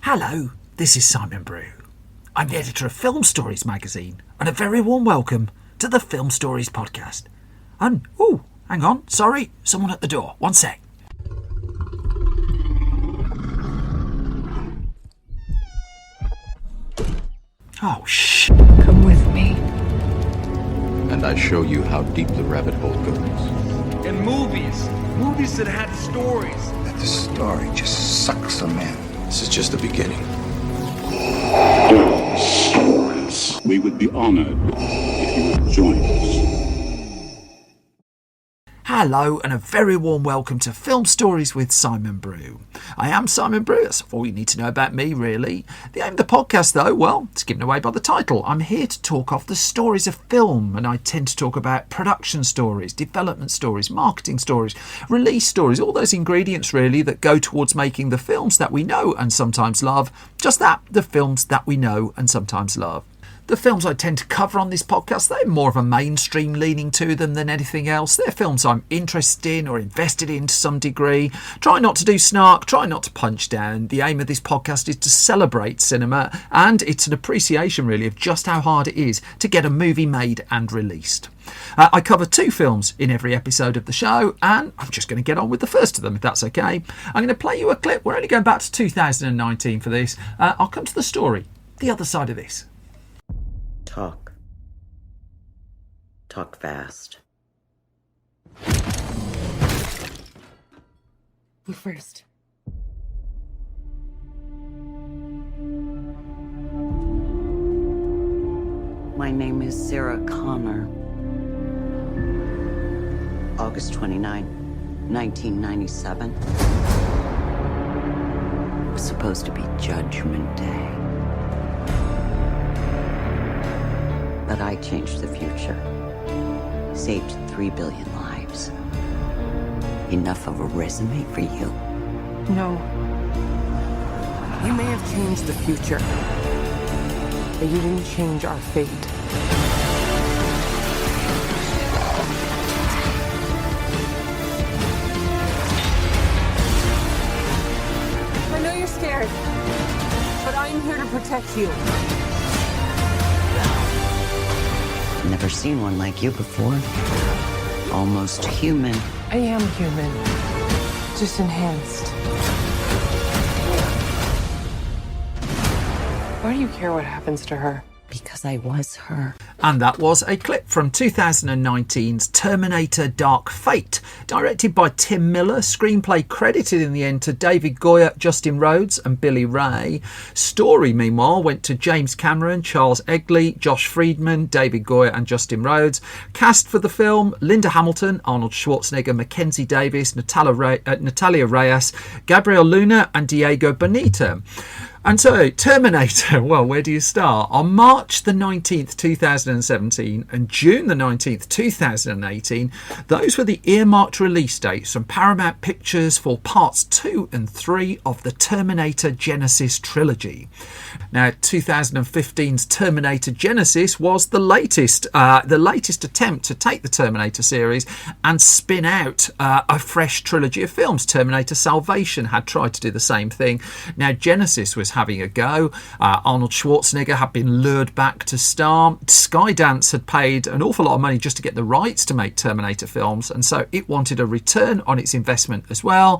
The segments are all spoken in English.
Hello, this is Simon Brew. I'm the editor of Film Stories magazine, and a very warm welcome to the Film Stories podcast. And, hang on, sorry, someone at the door. One sec. Oh, shh. Come with me. And I show you how deep the rabbit hole goes. And movies that had stories. That the story just sucks them in. This is just the beginning. Stories. We would be honored if you would join us. Hello and a very warm welcome to Film Stories with Simon Brew. I am Simon Brew, that's all you need to know about me really. The aim of the podcast though, well, it's given away by the title. I'm here to talk off the stories of film, and I tend to talk about production stories, development stories, marketing stories, release stories, all those ingredients really that go towards making the films that we know and sometimes love. Just that, the films that we know and sometimes love. The films I tend to cover on this podcast, they're more of a mainstream leaning to them than anything else. They're films I'm interested in or invested in to some degree. Try not to do snark, try not to punch down. The aim of this podcast is to celebrate cinema, and it's an appreciation really of just how hard it is to get a movie made and released. I cover two films in every episode of the show, and I'm just going to get on with the first of them if that's okay. I'm going to play you a clip. We're only going back to 2019 for this. I'll come to the story, the other side of this. Talk fast. You first. My name is Sarah Connor. August 29, 1997. It was supposed to be Judgment Day. But I changed the future. Saved 3 billion lives. Enough of a resume for you? No. You may have changed the future, but you didn't change our fate. I know you're scared, but I'm here to protect you. Never seen one like you before. Almost human. I am human, just enhanced. Why do you care what happens to her? Because I was her. And that was a clip from 2019's Terminator Dark Fate, directed by Tim Miller, screenplay credited in the end to David Goyer, Justin Rhodes and Billy Ray. Story, meanwhile, went to James Cameron, Charles Egley, Josh Friedman, David Goyer and Justin Rhodes. Cast for the film: Linda Hamilton, Arnold Schwarzenegger, Mackenzie Davis, Natalia Reyes, Gabriel Luna and Diego Boneta. And so, Terminator, well, where do you start? On March the 19th, 2017 and June the 19th, 2018, those were the earmarked release dates from Paramount Pictures for parts 2 and 3 of the Terminator Genisys trilogy. Now, 2015's Terminator Genisys was the latest attempt to take the Terminator series and spin out a fresh trilogy of films. Terminator Salvation had tried to do the same thing. Now, Genisys was having a go. Arnold Schwarzenegger had been lured back to star. Skydance had paid an awful lot of money just to get the rights to make Terminator films, and so it wanted a return on its investment as well.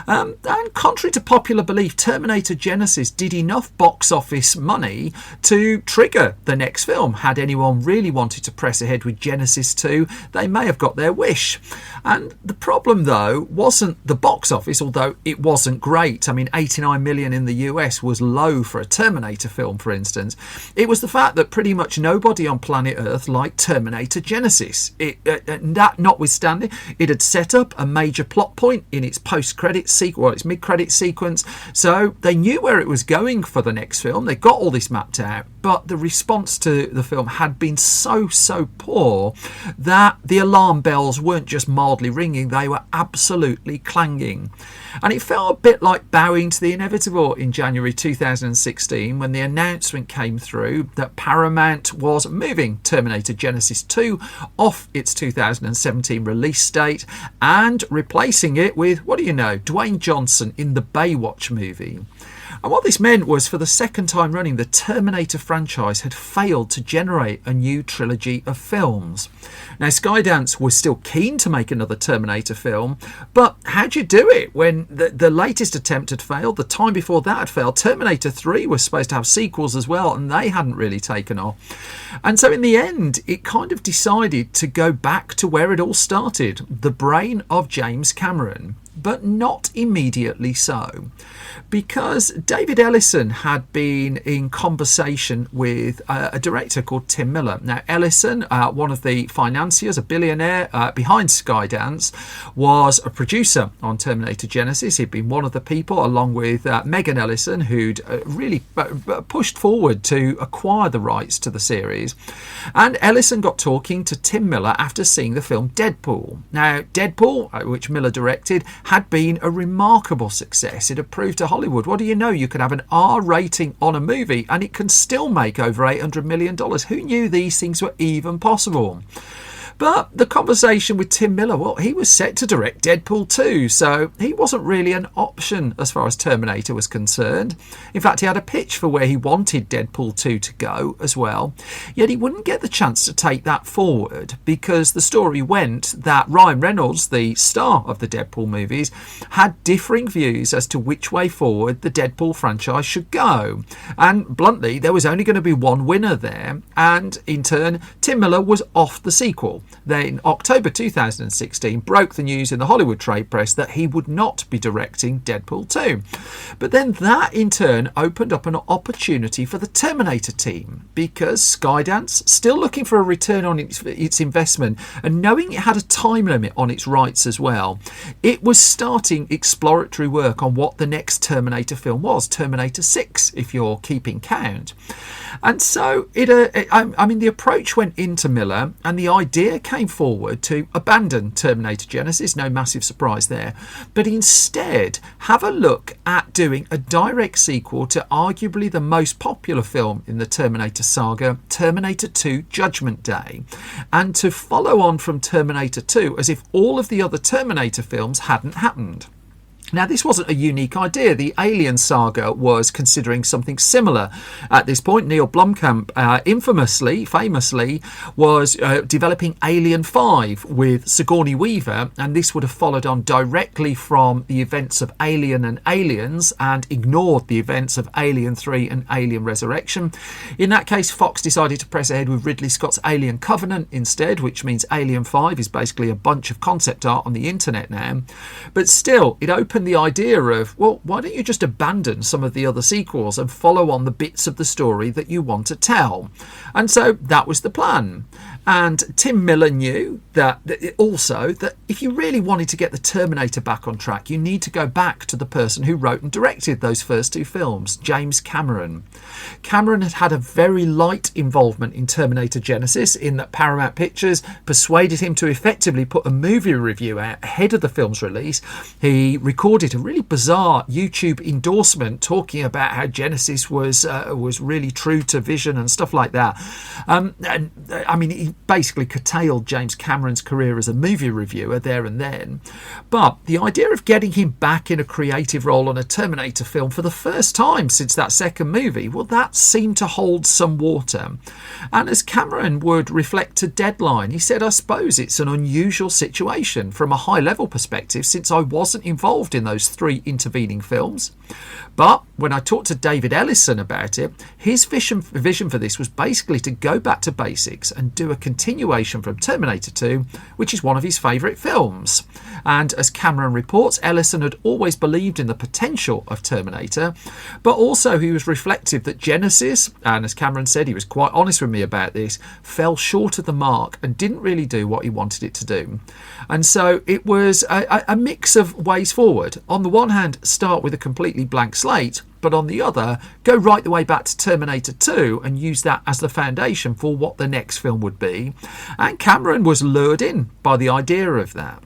And contrary to popular belief, Terminator Genisys did enough box office money to trigger the next film. Had anyone really wanted to press ahead with Genisys 2, they may have got their wish. And the problem, though, wasn't the box office, although it wasn't great. I mean, 89 million in the US was low for a Terminator film, for instance. It was the fact that pretty much nobody on planet Earth liked Terminator Genisys. That notwithstanding, it had set up a major plot point in its post-credit sequence, well, its mid-credit sequence, so they knew where it was going for the next film. They got all this mapped out, but the response to the film had been so poor that the alarm bells weren't just mildly ringing, they were absolutely clanging. And it felt a bit like bowing to the inevitable in January 2016 when the announcement came through that Paramount was moving Terminator Genisys 2 off its 2017 release date and replacing it with, what do you know, Dwayne Johnson in the Baywatch movie. And what this meant was, for the second time running, the Terminator franchise had failed to generate a new trilogy of films. Now, Skydance was still keen to make another Terminator film, but how'd you do it when the latest attempt had failed? The time before that had failed. Terminator 3 was supposed to have sequels as well, and they hadn't really taken off. And so in the end, it kind of decided to go back to where it all started, the brain of James Cameron. But not immediately so, because David Ellison had been in conversation with a director called Tim Miller. Now, Ellison, one of the financiers, a billionaire behind Skydance, was a producer on Terminator Genesis. He'd been one of the people, along with Megan Ellison, who'd really pushed forward to acquire the rights to the series. And Ellison got talking to Tim Miller after seeing the film Deadpool. Now, Deadpool, which Miller directed, had been a remarkable success. It had proved to Hollywood, what do you know, you can have an R rating on a movie and it can still make over $800 million. Who knew these things were even possible? But the conversation with Tim Miller, well, he was set to direct Deadpool 2, so he wasn't really an option as far as Terminator was concerned. In fact, he had a pitch for where he wanted Deadpool 2 to go as well. Yet he wouldn't get the chance to take that forward, because the story went that Ryan Reynolds, the star of the Deadpool movies, had differing views as to which way forward the Deadpool franchise should go. And bluntly, there was only going to be one winner there, and in turn, Tim Miller was off the sequel. Then in October 2016 broke the news in the Hollywood trade press that he would not be directing Deadpool 2. But then that in turn opened up an opportunity for the Terminator team, because Skydance, still looking for a return on its investment and knowing it had a time limit on its rights as well, it was starting exploratory work on what the next Terminator film was, Terminator 6 if you're keeping count. And so the approach went into Miller, and the idea came forward to abandon Terminator Genesis, no massive surprise there, but instead have a look at doing a direct sequel to arguably the most popular film in the Terminator saga, Terminator 2 Judgment Day, and to follow on from Terminator 2 as if all of the other Terminator films hadn't happened. Now, this wasn't a unique idea. The Alien saga was considering something similar at this point. Neil Blomkamp famously, was developing Alien 5 with Sigourney Weaver, and this would have followed on directly from the events of Alien and Aliens and ignored the events of Alien 3 and Alien Resurrection. In that case, Fox decided to press ahead with Ridley Scott's Alien Covenant instead, which means Alien 5 is basically a bunch of concept art on the internet now. But still, it opened the idea of, well, why don't you just abandon some of the other sequels and follow on the bits of the story that you want to tell? And so that was the plan. And Tim Miller knew that if you really wanted to get the Terminator back on track, you need to go back to the person who wrote and directed those first two films, James Cameron. Cameron had had a very light involvement in Terminator Genesis, in that Paramount Pictures persuaded him to effectively put a movie review out ahead of the film's release. He recorded a really bizarre YouTube endorsement talking about how Genesis was really true to vision and stuff like that. He basically curtailed James Cameron's career as a movie reviewer there and then. But the idea of getting him back in a creative role on a Terminator film for the first time since that second movie, well, that seemed to hold some water. And as Cameron would reflect to Deadline, he said, I suppose it's an unusual situation from a high-level perspective, since I wasn't involved in those three intervening films. But when I talked to David Ellison about it, his vision for this was basically to go back to basics and do a continuation from Terminator 2, which is one of his favourite films. And as Cameron reports, Ellison had always believed in the potential of Terminator, but also he was reflective that Genesis, and as Cameron said, he was quite honest with me about this, fell short of the mark and didn't really do what he wanted it to do. And so it was a mix of ways forward. On the one hand, start with a completely blank slate, but on the other, go right the way back to Terminator 2 and use that as the foundation for what the next film would be. And Cameron was lured in by the idea of that.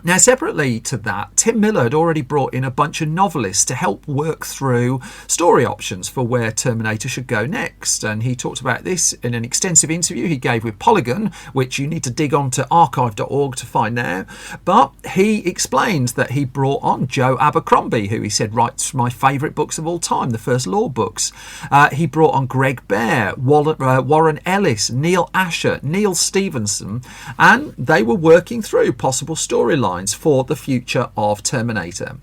Now, separately to that, Tim Miller had already brought in a bunch of novelists to help work through story options for where Terminator should go next. And he talked about this in an extensive interview he gave with Polygon, which you need to dig onto archive.org to find now. But he explains that he brought on Joe Abercrombie, who he said writes my favourite books of all time, the first Law books. He brought on Greg Bear, Warren Ellis, Neil Asher, Neil Stevenson, and they were working through possible storylines for the future of Terminator.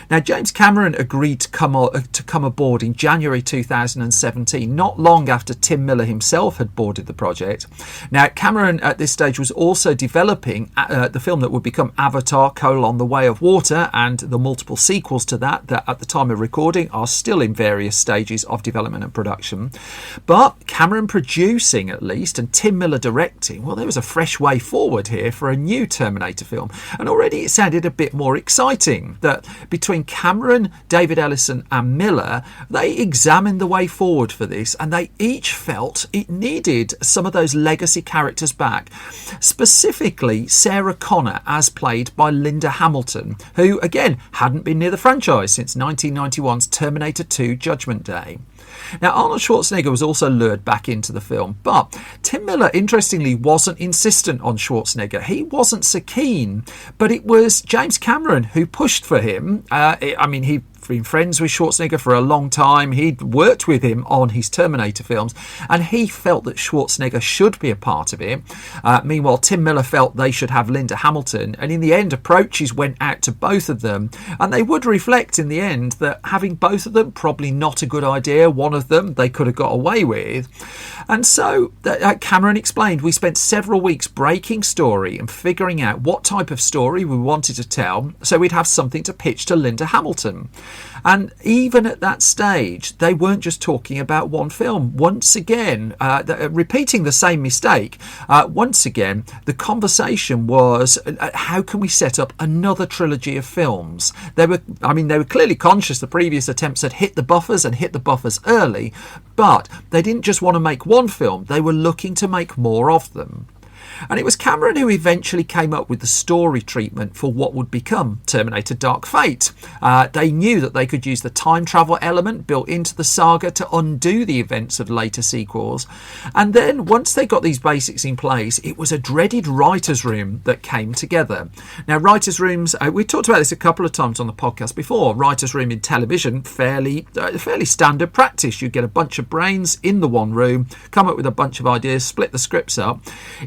Now, James Cameron agreed to come aboard in January 2017, not long after Tim Miller himself had boarded the project. Now, Cameron at this stage was also developing the film that would become Avatar: The Way of Water, and the multiple sequels to that at the time of recording are still in various stages of development and production. But Cameron producing, at least, and Tim Miller directing, well, there was a fresh way forward here for a new Terminator film. And already it sounded a bit more exciting that between Cameron, David Ellison and Miller, they examined the way forward for this, and they each felt it needed some of those legacy characters back, specifically Sarah Connor as played by Linda Hamilton, who again hadn't been near the franchise since 1991's Terminator 2 Judgment Day. Now, Arnold Schwarzenegger was also lured back into the film, but Tim Miller, interestingly, wasn't insistent on Schwarzenegger. He wasn't so keen, but it was James Cameron who pushed for him. He'd been friends with Schwarzenegger for a long time. He'd worked with him on his Terminator films, and he felt that Schwarzenegger should be a part of it. Meanwhile, Tim Miller felt they should have Linda Hamilton, and in the end, approaches went out to both of them, and they would reflect in the end that having both of them, probably not a good idea. One of them they could have got away with. And so Cameron explained, we spent several weeks breaking story and figuring out what type of story we wanted to tell, so we'd have something to pitch to Linda Hamilton. And even at that stage, they weren't just talking about one film. Once again, repeating the same mistake, once again, the conversation was, how can we set up another trilogy of films? They were clearly conscious the previous attempts had hit the buffers and hit the buffers early, but they didn't just want to make one film, they were looking to make more of them. And it was Cameron who eventually came up with the story treatment for what would become Terminator Dark Fate. They knew that they could use the time travel element built into the saga to undo the events of later sequels. And then once they got these basics in place, it was a dreaded writer's room that came together. Now, writer's rooms, we talked about this a couple of times on the podcast before. Writer's room in television, fairly standard practice. You get a bunch of brains in the one room, come up with a bunch of ideas, split the scripts up.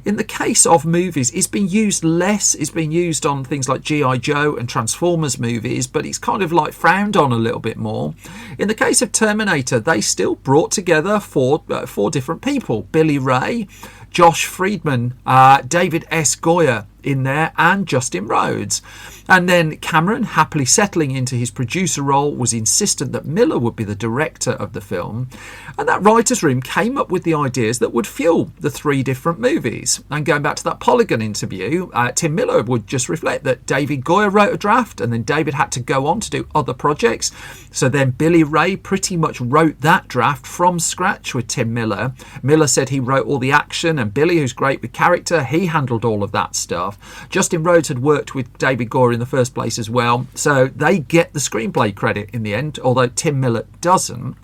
In the case of movies, it's been used less. It's been used on things like G.I. Joe and Transformers movies, but it's kind of like frowned on a little bit more. In the case of Terminator, they still brought together four different people: Billy Ray, Josh Friedman, David S. Goyer in there, and Justin Rhodes. And then Cameron, happily settling into his producer role, was insistent that Miller would be the director of the film. And that writer's room came up with the ideas that would fuel the three different movies. And going back to that Polygon interview, Tim Miller would just reflect that David Goyer wrote a draft, and then David had to go on to do other projects. So then Billy Ray pretty much wrote that draft from scratch with Tim Miller. Miller said he wrote all the action, and Billy, who's great with character, he handled all of that stuff. Justin Rhodes had worked with David Goyer in the first place as well, so they get the screenplay credit in the end, although Tim Miller doesn't.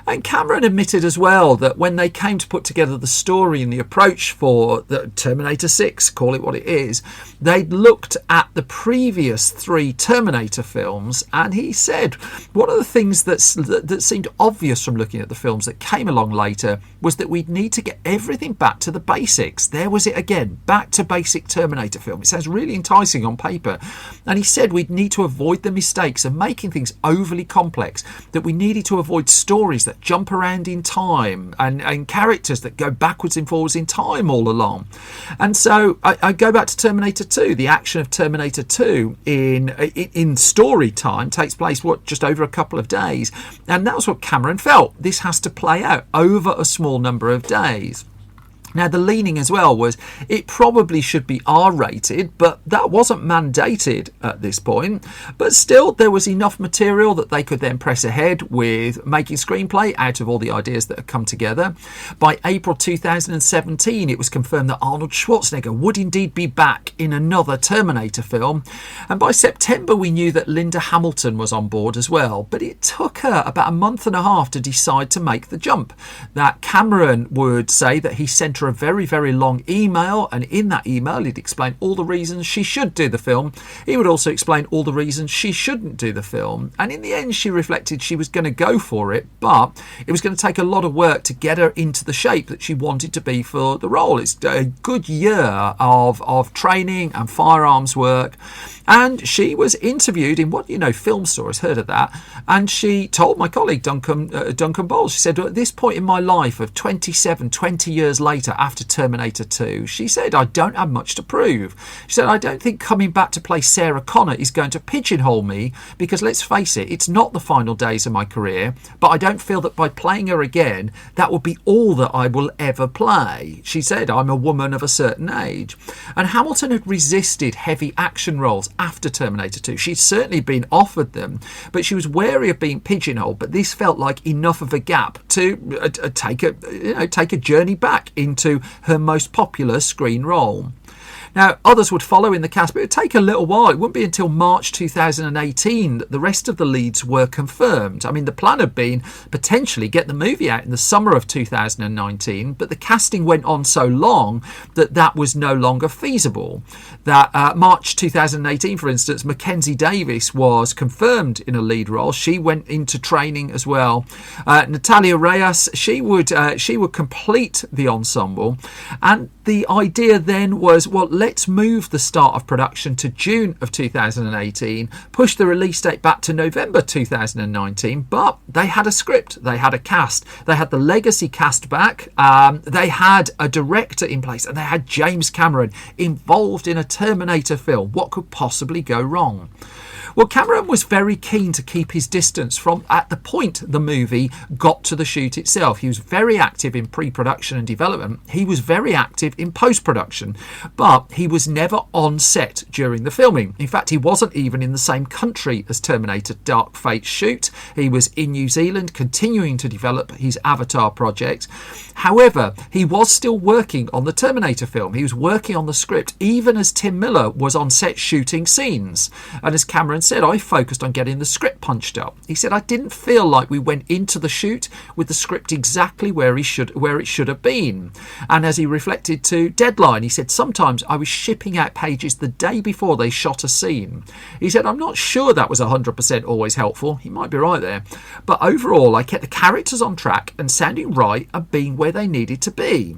And Cameron admitted as well that when they came to put together the story and the approach for the Terminator 6, call it what it is, they'd looked at the previous three Terminator films, and he said one of the things that seemed obvious from looking at the films that came along later was that we'd need to get everything back to the basics. There was it again, back to basic Terminator film. It sounds really enticing on paper. And he said we'd need to avoid the mistakes of making things overly complex, that we needed to avoid stories that jump around in time and characters that go backwards and forwards in time all along. And so I go back to Terminator 2. The action of Terminator 2 in story time takes place, just over a couple of days. And that was what Cameron felt. This has to play out over a small number of days. Now, the leaning as well was it probably should be R-rated, but that wasn't mandated at this point. But still, there was enough material that they could then press ahead with making screenplay out of all the ideas that had come together. By April 2017, it was confirmed that Arnold Schwarzenegger would indeed be back in another Terminator film. And by September, we knew that Linda Hamilton was on board as well. But it took her about a month and a half to decide to make the jump. That Cameron would say that he sent her a very, very long email, and in that email he'd explain all the reasons she should do the film. He would also explain all the reasons she shouldn't do the film, and in the end she reflected she was going to go for it, but it was going to take a lot of work to get her into the shape that she wanted to be for the role. It's a good year of training and firearms work, and she was interviewed in what, Film Stories, heard of that, and she told my colleague Duncan Bowles, she said, at this point in my life of 20 years later, after Terminator 2, she said, I don't have much to prove. She said, I don't think coming back to play Sarah Connor is going to pigeonhole me, because let's face it, it's not the final days of my career, but I don't feel that by playing her again, that will be all that I will ever play. She said, I'm a woman of a certain age. And Hamilton had resisted heavy action roles after Terminator 2. She'd certainly been offered them, but she was wary of being pigeonholed, but this felt like enough of a gap to take a journey back into her most popular screen role. Now, others would follow in the cast, but it would take a little while. It wouldn't be until March 2018 that the rest of the leads were confirmed. I mean, the plan had been potentially get the movie out in the summer of 2019, but the casting went on so long that was no longer feasible. That March 2018, for instance, Mackenzie Davis was confirmed in a lead role. She went into training as well. Natalia Reyes, she would complete the ensemble, and the idea then was, well, let's move the start of production to June of 2018, push the release date back to November 2019, but they had a script, they had a cast, they had the legacy cast back, they had a director in place, and they had James Cameron involved in a Terminator film. What could possibly go wrong? Well, Cameron was very keen to keep his distance from at the point the movie got to the shoot itself. He was very active in pre-production and development. He was very active in post-production, but he was never on set during the filming. In fact, he wasn't even in the same country as Terminator Dark Fate shoot. He was in New Zealand continuing to develop his Avatar project. However, he was still working on the Terminator film. He was working on the script even as Tim Miller was on set shooting scenes. And as Cameron said, I focused on getting the script punched up. He said, I didn't feel like we went into the shoot with the script exactly where it should have been. And as he reflected to Deadline, he said, sometimes I was shipping out pages the day before they shot a scene. He said, I'm not sure that was 100% always helpful. He might be right there. But overall, I kept the characters on track and sounding right and being where they needed to be.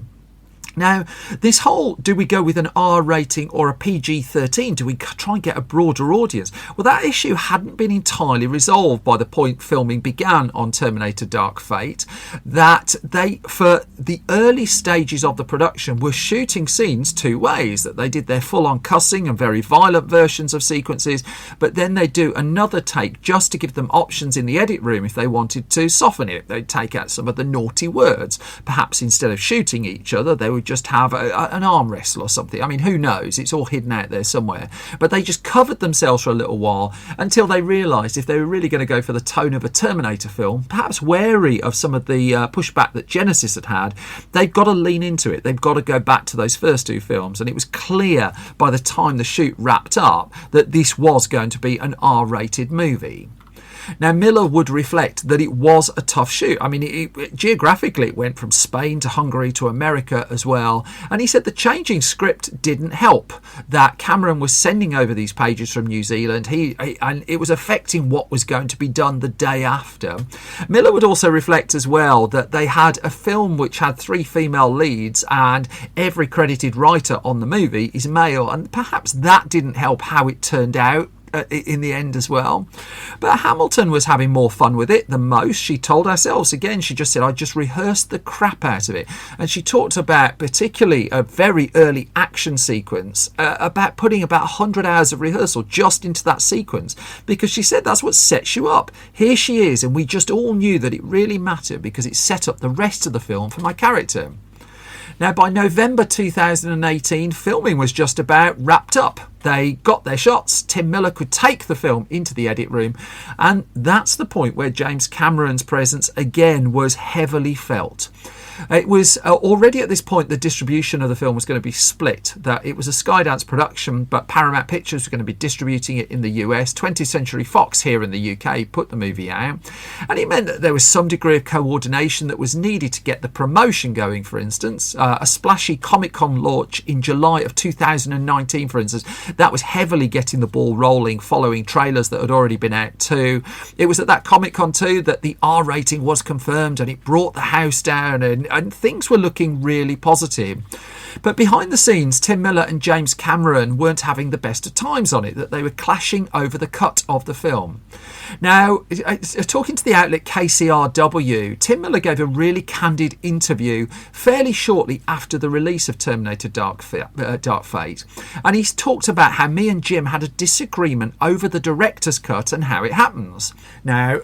Now, this whole, do we go with an R rating or a PG-13? Do we try and get a broader audience? Well, that issue hadn't been entirely resolved by the point filming began on Terminator Dark Fate, that they, for the early stages of the production, were shooting scenes two ways, that they did their full-on cussing and very violent versions of sequences, but then they do another take just to give them options in the edit room if they wanted to soften it. They'd take out some of the naughty words. Perhaps instead of shooting each other, they would just have an arm wrestle or something. I mean, who knows? It's all hidden out there somewhere. But they just covered themselves for a little while until they realised if they were really going to go for the tone of a Terminator film, perhaps wary of some of the pushback that Genesis had, they've got to lean into it. They've got to go back to those first two films. And it was clear by the time the shoot wrapped up that this was going to be an R-rated movie. Now, Miller would reflect that it was a tough shoot. I mean, geographically, it went from Spain to Hungary to America as well. And he said the changing script didn't help, that Cameron was sending over these pages from New Zealand, and it was affecting what was going to be done the day after. Miller would also reflect as well that they had a film which had 3 female leads, and every credited writer on the movie is male, and perhaps that didn't help how it turned out in the end as well. But Hamilton was having more fun with it than most. She told ourselves again, she just said, I just rehearsed the crap out of it. And she talked about particularly a very early action sequence, about putting about 100 hours of rehearsal just into that sequence, because she said that's what sets you up. Here she is, and we just all knew that it really mattered because it set up the rest of the film for my character. Now, by November 2018, filming was just about wrapped up. They got their shots. Tim Miller could take the film into the edit room. And that's the point where James Cameron's presence again was heavily felt. It was already at this point the distribution of the film was going to be split, that it was a Skydance production, but Paramount Pictures was going to be distributing it in the US. 20th Century Fox here in the UK put the movie out, and it meant that there was some degree of coordination that was needed to get the promotion going. For instance, a splashy Comic-Con launch in July of 2019, for instance, that was heavily getting the ball rolling following trailers that had already been out too. It was at that Comic-Con too that the R rating was confirmed, and it brought the house down, and things were looking really positive. But behind the scenes, Tim Miller and James Cameron weren't having the best of times on it, that they were clashing over the cut of the film. Now, talking to the outlet KCRW, Tim Miller gave a really candid interview fairly shortly after the release of Terminator Dark Fate. And he's talked about how me and Jim had a disagreement over the director's cut and how it happens. Now,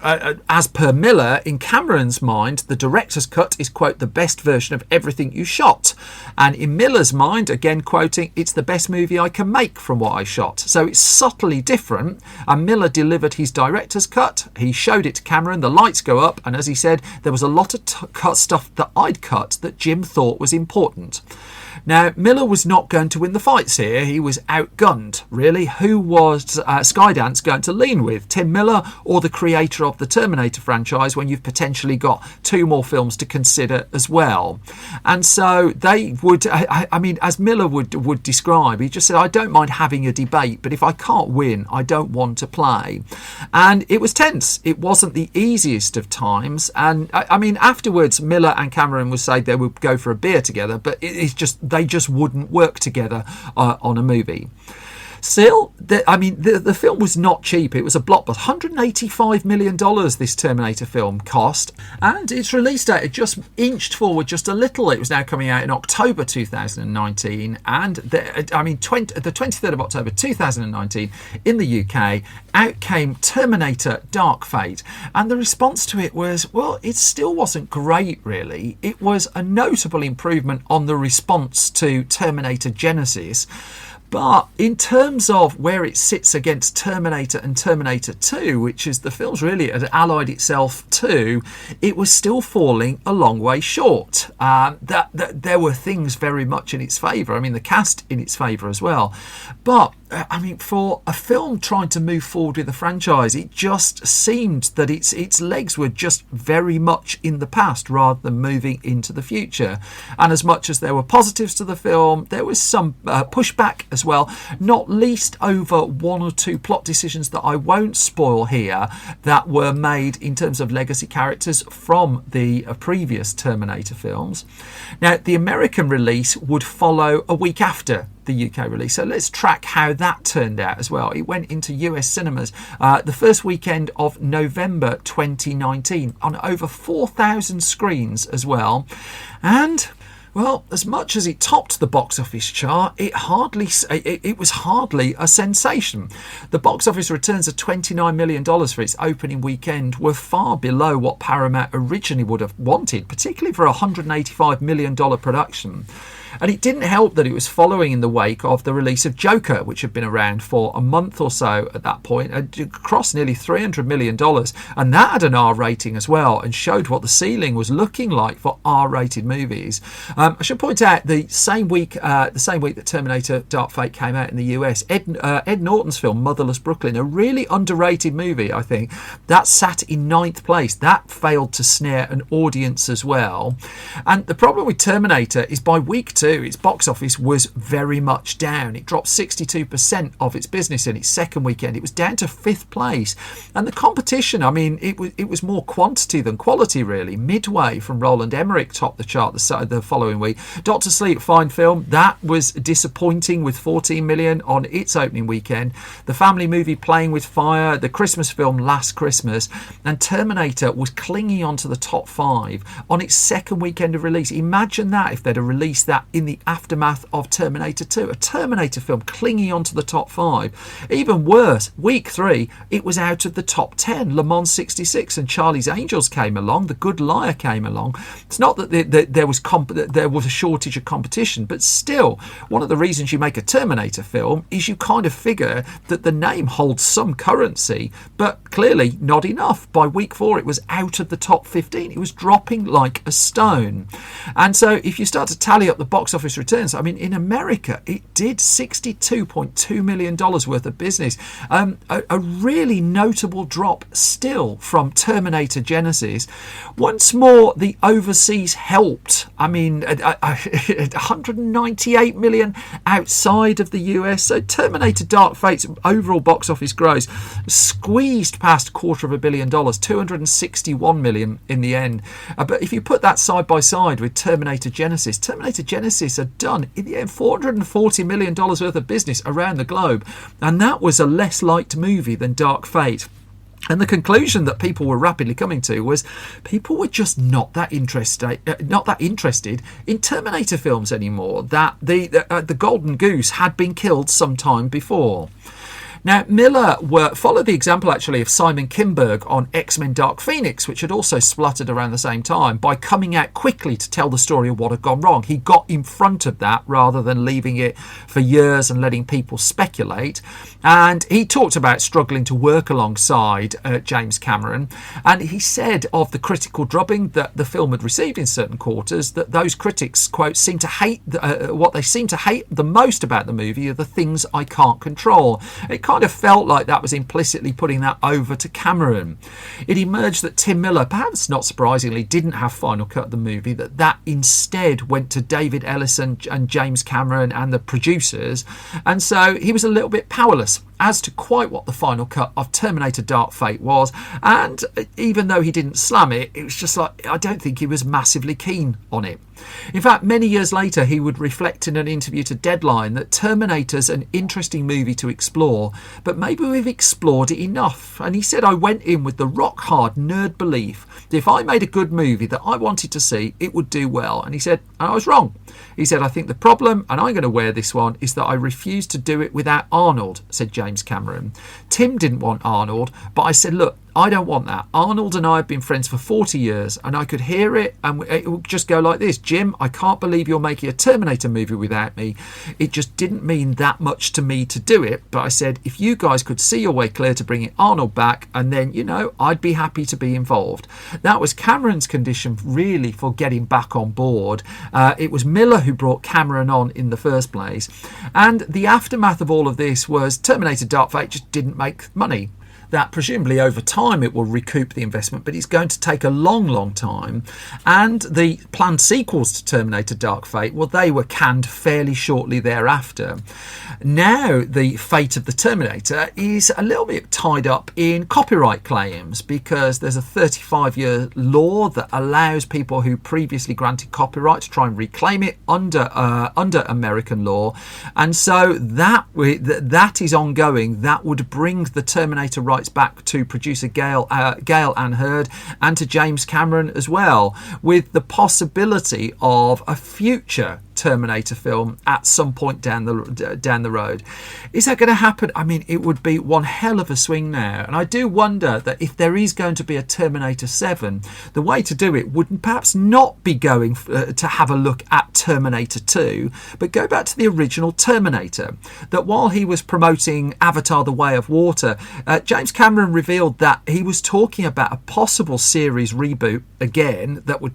as per Miller, in Cameron's mind, the director's cut is, quote, the best version of everything you shot. And in Miller's mind, again quoting, it's the best movie I can make from what I shot. So it's subtly different. And Miller delivered his director's cut. He showed it to Cameron. The lights go up. And as he said, there was a lot of cut stuff that I'd cut that Jim thought was important. Now, Miller was not going to win the fights here. He was outgunned, really. Who was Skydance going to lean with? Tim Miller or the creator of the Terminator franchise, when you've potentially got 2 more films to consider as well? And so they would, I mean, as Miller would describe, he just said, I don't mind having a debate, but if I can't win, I don't want to play. And it was tense. It wasn't the easiest of times. And I mean, afterwards, Miller and Cameron would say they would go for a beer together, but it's just, they just wouldn't work together on a movie. Still, the film was not cheap. It was a blockbuster. $185 million this Terminator film cost, and its release date had just inched forward just a little. It was now coming out in October 2019, and the 23rd of October 2019 in the UK, out came Terminator Dark Fate, and the response to it was, well, it still wasn't great, really. It was a notable improvement on the response to Terminator Genesis. But in terms of where it sits against Terminator and Terminator 2, which is the films really had allied itself to, it was still falling a long way short. That there were things very much in its favour. I mean, the cast in its favour as well. But I mean, for a film trying to move forward with the franchise, it just seemed that its legs were just very much in the past rather than moving into the future. And as much as there were positives to the film, there was some pushback as well, not least over 1 or 2 plot decisions that I won't spoil here that were made in terms of legacy characters from the previous Terminator films. Now, the American release would follow a week after the UK release, so let's track how that turned out as well. It went into US cinemas the first weekend of November 2019 on over 4,000 screens as well, and well, as much as it topped the box office chart, it was hardly a sensation. The box office returns of $29 million for its opening weekend were far below what Paramount originally would have wanted, particularly for a $185 million production. And it didn't help that it was following in the wake of the release of Joker, which had been around for a month or so at that point, had crossed nearly $300 million. And that had an R rating as well, and showed what the ceiling was looking like for R-rated movies. I should point out the same week that Terminator Dark Fate came out in the US, Ed Norton's film Motherless Brooklyn, a really underrated movie, I think, that sat in 9th place. That failed to snare an audience as well. And the problem with Terminator is by week 2, its box office was very much down. It dropped 62% of its business in its second weekend. It was down to 5th place. And the competition, I mean, it was more quantity than quality, really. Midway from Roland Emmerich topped the chart the following week. Dr. Sleep, fine film. That was disappointing with 14 million on its opening weekend. The family movie Playing with Fire, the Christmas film Last Christmas, and Terminator was clinging on to the top 5 on its second weekend of release. Imagine that if they'd have released that in the aftermath of Terminator 2. A Terminator film clinging onto the top 5. Even worse, week 3, it was out of the top 10. Le Mans 66 and Charlie's Angels came along. The Good Liar came along. It's not that there was a shortage of competition, but still, one of the reasons you make a Terminator film is you kind of figure that the name holds some currency, but clearly not enough. By week 4, it was out of the top 15. It was dropping like a stone. And so if you start to tally up the box office returns, I mean, in America, it did $62.2 million worth of business. A really notable drop still from Terminator Genesis. Once more, the overseas helped. I mean, 198 million outside of the US. So Terminator Dark Fate's overall box office gross squeezed past $250 million, 261 million in the end. But if you put that side by side with Terminator Genesis had done in the end $440 million worth of business around the globe, and that was a less liked movie than Dark Fate. And the conclusion that people were rapidly coming to was people were just not that interested in Terminator films anymore. That the golden goose had been killed some time before. Now, Miller followed the example, actually, of Simon Kinberg on X-Men Dark Phoenix, which had also spluttered around the same time, by coming out quickly to tell the story of what had gone wrong. He got in front of that rather than leaving it for years and letting people speculate. And he talked about struggling to work alongside James Cameron. And he said of the critical drubbing that the film had received in certain quarters, that those critics, quote, seem to hate what they seem to hate the most about the movie are the things I can't control. It kind of felt like that was implicitly putting that over to Cameron. It emerged that Tim Miller, perhaps not surprisingly, didn't have final cut of the movie, that instead went to David Ellison and James Cameron and the producers, and so he was a little bit powerless as to quite what the final cut of Terminator Dark Fate was. And even though he didn't slam it, it was just like, I don't think he was massively keen on it. In fact, many years later, he would reflect in an interview to Deadline that Terminator's an interesting movie to explore, but maybe we've explored it enough. And he said, I went in with the rock-hard nerd belief that if I made a good movie that I wanted to see, it would do well. And he said, I was wrong. He said, I think the problem, and I'm going to wear this one, is that I refused to do it without Arnold, said James Cameron. Tim didn't want Arnold, but I said, look, I don't want that. Arnold and I have been friends for 40 years, and I could hear it, and it would just go like this. Jim, I can't believe you're making a Terminator movie without me. It just didn't mean that much to me to do it, but I said, if you guys could see your way clear to bringing Arnold back, and then, you know, I'd be happy to be involved. That was Cameron's condition, really, for getting back on board. It was Miller who brought Cameron on in the first place. And the aftermath of all of this was Terminator Dark Fate just didn't make money. That presumably over time it will recoup the investment, but it's going to take a long, long time. And the planned sequels to Terminator Dark Fate, well, they were canned fairly shortly thereafter. Now the fate of the Terminator is a little bit tied up in copyright claims, because there's a 35-year law that allows people who previously granted copyright to try and reclaim it under American law. And so that is ongoing. That would bring the Terminator rights back to producer Gail Ann Hurd and to James Cameron as well, with the possibility of a future Terminator film at some point down the road. Is that going to happen? I mean, it would be one hell of a swing now, and I do wonder that if there is going to be a Terminator 7, the way to do it would perhaps not be going to have a look at Terminator 2, but go back to the original Terminator. That while he was promoting Avatar: The Way of Water, James Cameron revealed that he was talking about a possible series reboot again that would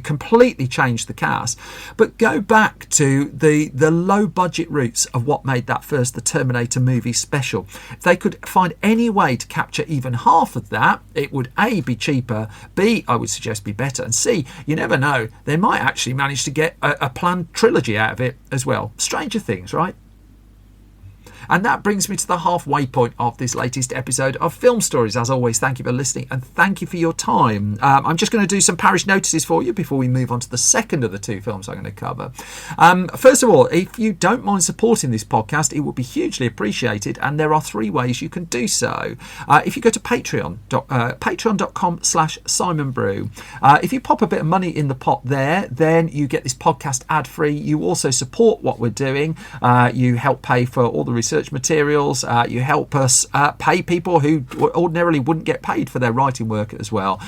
completely change the cast, but go back to the low budget roots of what made that first The Terminator movie special. If they could find any way to capture even half of that, it would A, be cheaper, B, I would suggest be better, and C, you never know, they might actually manage to get a planned trilogy out of it as well. Stranger things, right? And that brings me to the halfway point of this latest episode of Film Stories. As always, thank you for listening and thank you for your time. I'm just going to do some parish notices for you before we move on to the second of the two films I'm going to cover. First of all, if you don't mind supporting this podcast, it would be hugely appreciated, and there are 3 ways you can do so. If you go to patreon.com/Simon Brew, if you pop a bit of money in the pot there, then you get this podcast ad free. You also support what we're doing. You help pay for all the research materials. You help us pay people who ordinarily wouldn't get paid for their writing work as well.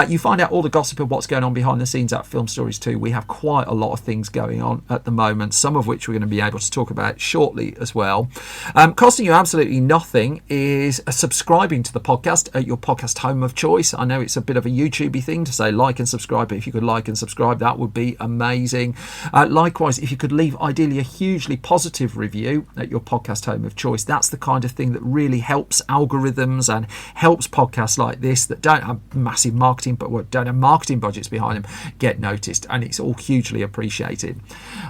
You find out all the gossip of what's going on behind the scenes at Film Stories too. We have quite a lot of things going on at the moment, some of which we're going to be able to talk about shortly as well. Costing you absolutely nothing is subscribing to the podcast at your podcast home of choice. I know it's a bit of a YouTubey thing to say like and subscribe, but if you could like and subscribe, that would be amazing. Likewise, if you could leave ideally a hugely positive review at your podcast home of choice, that's the kind of thing that really helps algorithms and helps podcasts like this that don't have massive marketing, but don't have marketing budgets behind them, get noticed, and it's all hugely appreciated.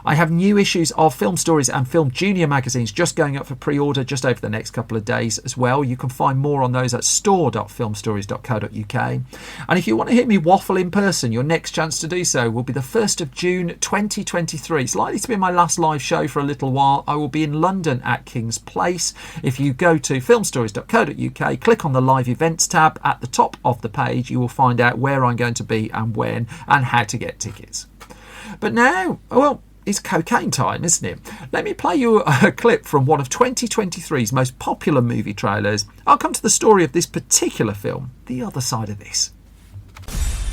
I have new issues of Film Stories and Film Junior magazines just going up for pre-order just over the next couple of days as well. You can find more on those at store.filmstories.co.uk. And if you want to hear me waffle in person, your next chance to do so will be the 1st of June 2023. It's likely to be my last live show for a little while. I will be in London at King's Place. If you go to filmstories.co.uk, click on the live events tab at the top of the page, you will find out where I'm going to be and when and how to get tickets. But now, well, it's cocaine time, isn't it? Let me play you a clip from one of 2023's most popular movie trailers. I'll come to the story of this particular film the other side of this.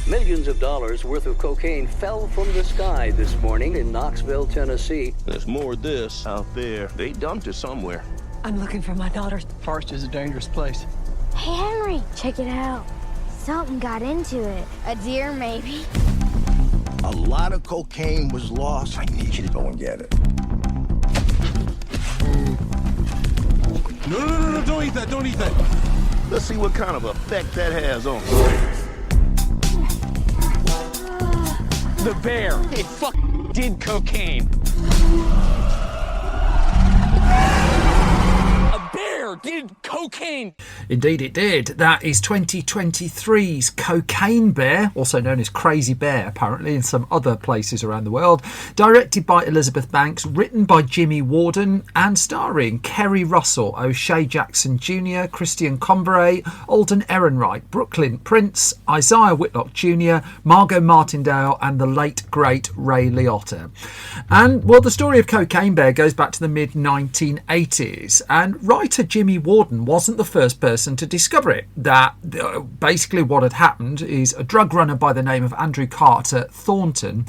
Millions of dollars worth of cocaine fell from the sky this morning in Knoxville, Tennessee. There's more of this out there. They dumped it somewhere. I'm looking for my daughter. Forest is a dangerous place. Hey, Henry, check it out. Something got into it. A deer, maybe. A lot of cocaine was lost. I need you to go and get it. No, don't eat that, don't eat that. Let's see what kind of effect that has on The bear, it did cocaine. A bear did cocaine. Indeed it did. That is 2023's Cocaine Bear, also known as Crazy Bear apparently in some other places around the world, directed by Elizabeth Banks, written by Jimmy Warden and starring Kerry Russell, O'Shea Jackson Jr., Christian Combray, Alden Ehrenreich, Brooklyn Prince, Isaiah Whitlock Jr., Margot Martindale and the late great Ray Liotta. And well, the story of Cocaine Bear goes back to the mid-1980s, and writer Jimmy Warden wasn't the first person to discover it. That basically what had happened is a drug runner by the name of Andrew Carter Thornton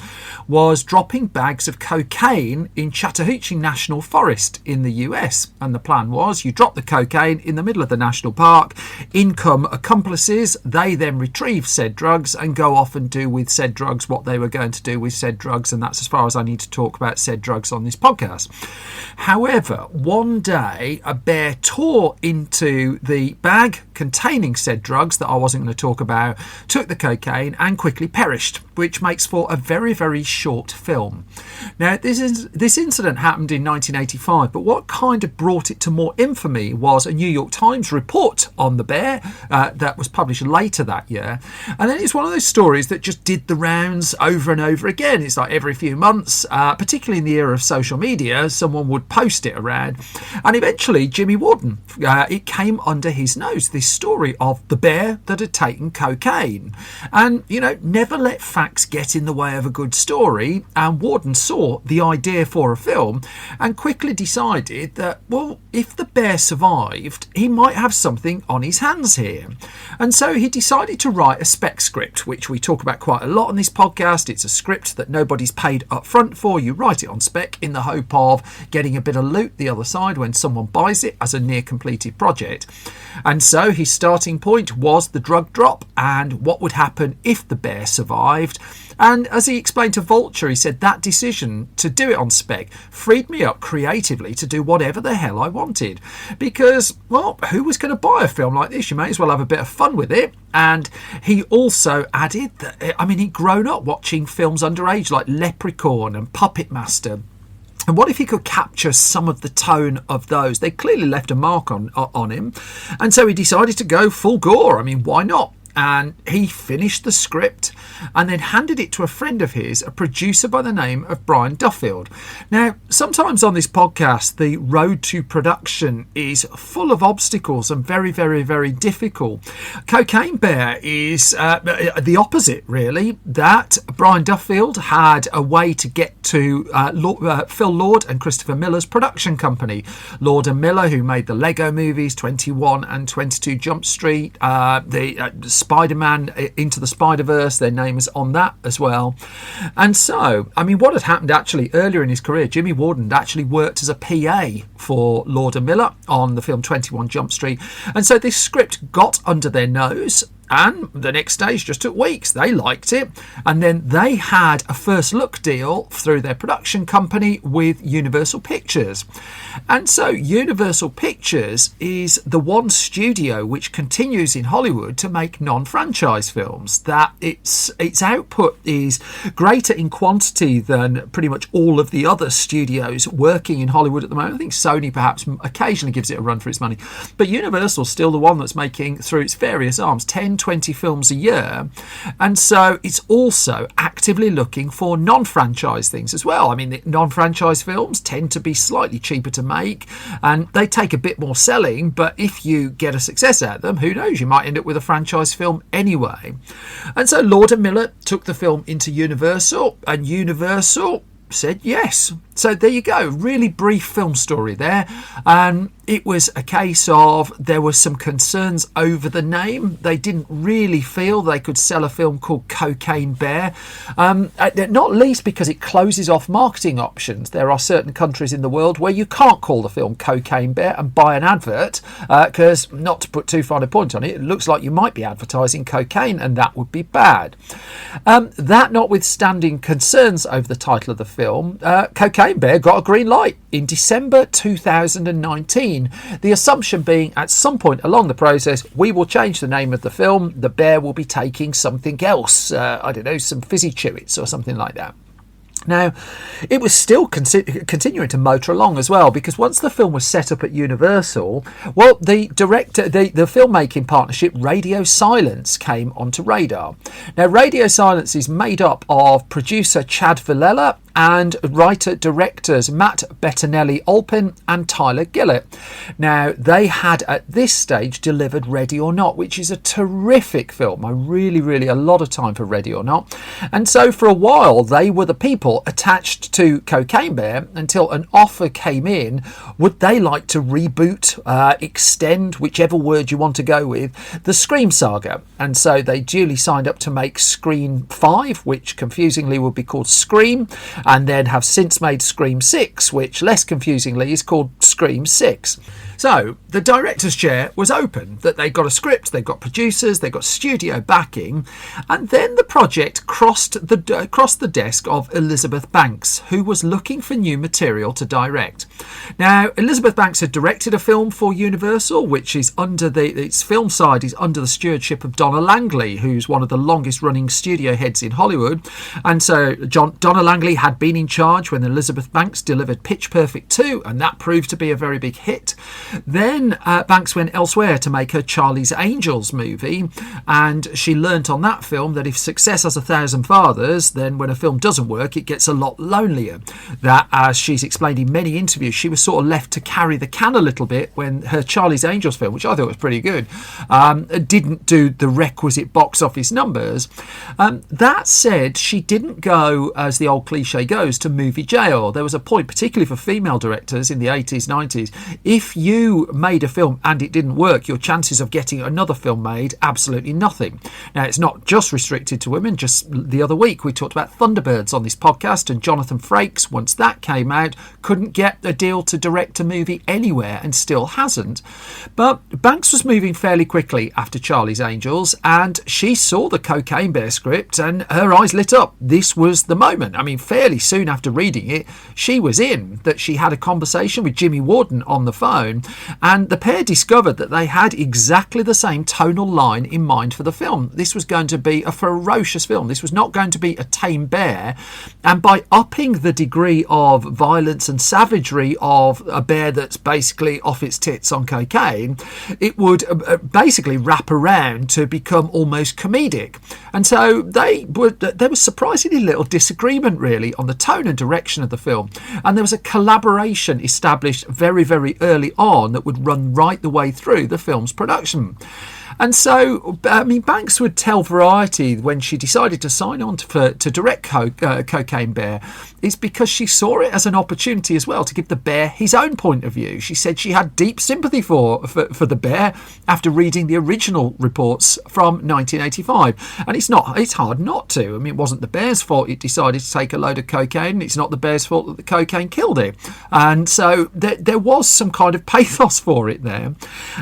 was dropping bags of cocaine in Chattahoochee National Forest in the US, and the plan was you drop the cocaine in the middle of the national park, in come accomplices, they then retrieve said drugs and go off and do with said drugs what they were going to do with said drugs, and that's as far as I need to talk about said drugs on this podcast. However, one day a bear tore into the bag containing said drugs that I wasn't going to talk about, took the cocaine and quickly perished, which makes for a very, very short film. Now, this incident happened in 1985, but what kind of brought it to more infamy was a New York Times report on the bear that was published later that year. And then it's one of those stories that just did the rounds over and over again. It's like every few months, particularly in the era of social media, someone would post it around. And eventually, Jimmy Warden, it came under his nose, this story of the bear that had taken cocaine. And, you know, never let facts get in the way of a good story. And Warden saw the idea for a film and quickly decided that, well, if the bear survived, he might have something on his hands here. And so he decided to write a spec script, which we talk about quite a lot on this podcast. It's a script that nobody's paid up front for. You write it on spec in the hope of getting a bit of loot the other side when someone buys it as a near completed project. And so his starting point was the drug drop and what would happen if the bear survived. And as he explained to Vulture, he said that decision to do it on spec freed me up creatively to do whatever the hell I wanted. Because, well, who was going to buy a film like this? You may as well have a bit of fun with it. And he also added that, I mean, he'd grown up watching films underage like Leprechaun and Puppet Master. And what if he could capture some of the tone of those? They clearly left a mark on him. And so he decided to go full gore. I mean, why not? And he finished the script and then handed it to a friend of his, a producer by the name of Brian Duffield. Now, sometimes on this podcast, the road to production is full of obstacles and very, very, very difficult. Cocaine Bear is the opposite, really. That Brian Duffield had a way to get to Phil Lord and Christopher Miller's production company. Lord and Miller, who made the Lego movies, 21 and 22 Jump Street, the Spider-Man Into the Spider-Verse, their name is on that as well. And so, I mean, what had happened actually earlier in his career, Jimmy Warden had actually worked as a PA for Lord and Miller on the film 21 Jump Street. And so this script got under their nose. And the next stage just took weeks. They liked it. And then they had a first look deal through their production company with Universal Pictures. And so Universal Pictures is the one studio which continues in Hollywood to make non-franchise films. That its output is greater in quantity than pretty much all of the other studios working in Hollywood at the moment. I think Sony perhaps occasionally gives it a run for its money. But Universal's still the one that's making, through its various arms, 10-20 films a year, and so it's also actively looking for non-franchise things as well. I mean, the non-franchise films tend to be slightly cheaper to make and they take a bit more selling, but if you get a success out of them, who knows, you might end up with a franchise film anyway. And so Lord and Miller took the film into Universal, and Universal said yes. So there you go, really brief film story there. It was a case of there were some concerns over the name. They didn't really feel they could sell a film called Cocaine Bear, not least because it closes off marketing options. There are certain countries in the world where you can't call the film Cocaine Bear and buy an advert because, not to put too fine a point on it, it looks like you might be advertising cocaine and that would be bad. That notwithstanding concerns over the title of the film, Cocaine Bear got a green light in December 2019. The assumption being at some point along the process, we will change the name of the film. The bear will be taking something else. I don't know, some fizzy chewits or something like that. Now, it was still continuing to motor along as well, because once the film was set up at Universal, well, the filmmaking partnership Radio Silence came onto radar. Now, Radio Silence is made up of producer Chad Villella and writer-directors Matt Bettinelli-Olpin and Tyler Gillett. Now, they had at this stage delivered Ready or Not, which is a terrific film. I really, a lot of time for Ready or Not. And so for a while, they were the people attached to Cocaine Bear until an offer came in. Would they like to reboot, extend, whichever word you want to go with, the Scream saga? And so they duly signed up to make Scream 5, which confusingly would be called Scream, and then have since made Scream 6, which less confusingly is called Scream 6. So the director's chair was open, that they got a script, they've got producers, they've got studio backing, and then the project crossed the desk of Elizabeth Banks, who was looking for new material to direct. Now, Elizabeth Banks had directed a film for Universal, which is under its film side is under the stewardship of Donna Langley, who's one of the longest running studio heads in Hollywood. And so Donna Langley had been in charge when Elizabeth Banks delivered Pitch Perfect 2, and that proved to be a very big hit. Then Banks went elsewhere to make her Charlie's Angels movie, and she learnt on that film that if success has 1,000 fathers, then when a film doesn't work, it gets a lot lonelier. That, as she's explained in many interviews, she was sort of left to carry the can a little bit when her Charlie's Angels film, which I thought was pretty good, didn't do the requisite box office numbers. That said, she didn't go, as the old cliche goes, to movie jail. There was a point, particularly for female directors in the 80s, 90s, if you made a film and it didn't work, your chances of getting another film made, absolutely nothing. Now, it's not just restricted to women. Just the other week, we talked about Thunderbirds on this podcast, and Jonathan Frakes, once that came out, couldn't get a deal to direct a movie anywhere and still hasn't. But Banks was moving fairly quickly after Charlie's Angels, and she saw the Cocaine Bear script and her eyes lit up. This was the moment. I mean, fairly fairly soon after reading it, she was in, that she had a conversation with Jimmy Warden on the phone, and the pair discovered that they had exactly the same tonal line in mind for the film. This was going to be a ferocious film. This was not going to be a tame bear, and by upping the degree of violence and savagery of a bear that's basically off its tits on cocaine, it would basically wrap around to become almost comedic. And so there was surprisingly little disagreement really on the tone and direction of the film, and there was a collaboration established very, very early on that would run right the way through the film's production. And so, I mean, Banks would tell Variety when she decided to sign on to direct Cocaine Bear, it's because she saw it as an opportunity as well to give the bear his own point of view. She said she had deep sympathy for the bear after reading the original reports from 1985. And it's hard not to. I mean, it wasn't the bear's fault it decided to take a load of cocaine. It's not the bear's fault that the cocaine killed it. And so there was some kind of pathos for it there.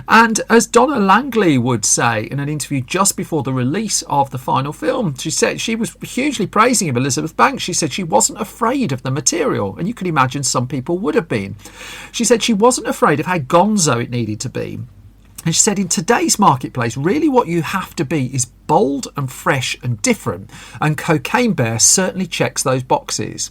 And as Donna Langley would say in an interview just before the release of the final film, she said she was hugely praising of Elizabeth Banks. She said she wasn't afraid of the material, and you can imagine some people would have been. She said she wasn't afraid of how gonzo it needed to be. And she said, in today's marketplace, really what you have to be is bold and fresh and different, and Cocaine Bear certainly checks those boxes.